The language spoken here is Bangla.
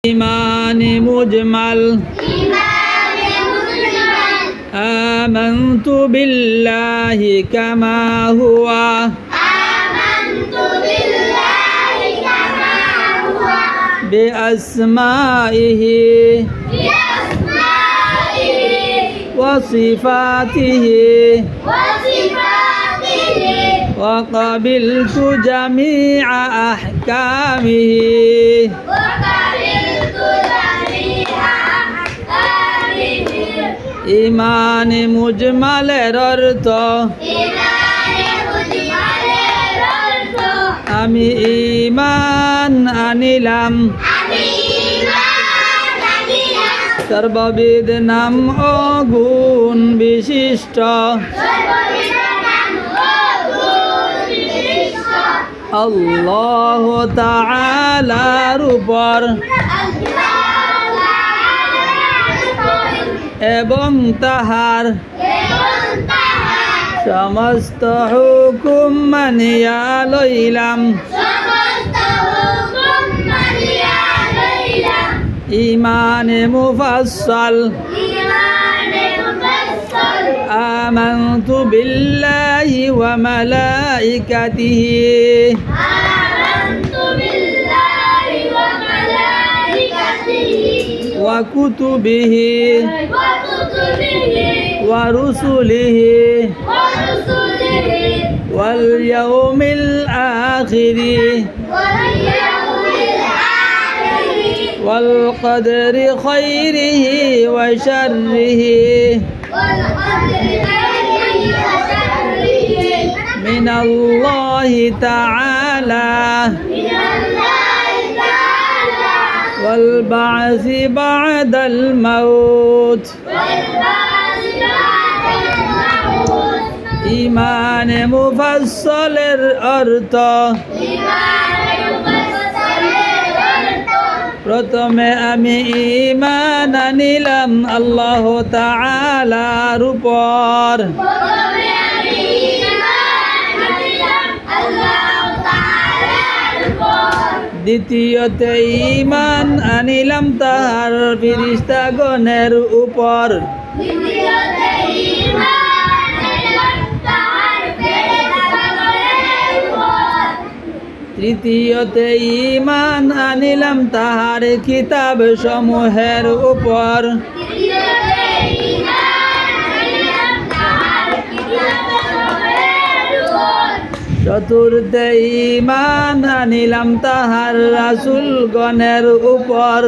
إيمان مجمل آمنت بالله كما هو بأسمائه وصفاته وقبلت جميع أحكامه إيمان مجمل अर्थ আমি ঈমান আনিলাম সর্ববিধ নাম ও গুণ বিশিষ্ট আল্লাহ তাআলার উপর এবং তাহার সমস্ত হুকুম মানিয়া লইলাম ঈমানে মুফাসসাল আমানতু বিল্লাহি ওয়া মালাইকাতিহি ওয়া কুতুবিহি ওয়া রুসুলিহি ওয়াল ইয়াউমিল আখিরি ওয়াল কদরি খাইরিহি ওয়া শাররিহি মিনাল্লাহি তাআলা ওয়াল বা'সি বা'দাল মাউত ঈমানে মুফাসসালের অর্থ প্রথমে আমি ঈমান আনিলাম আল্লাহ তাআলার উপর দ্বিতীয়তে ঈমান আনিলাম তাহার ফেরেশতাগণের উপর তৃতীয়তে ঈমান আনিলাম তাহার কিতাব সমূহের উপর চতুর্থে ঈমান আনিলাম তাহার রাসূলগণের উপর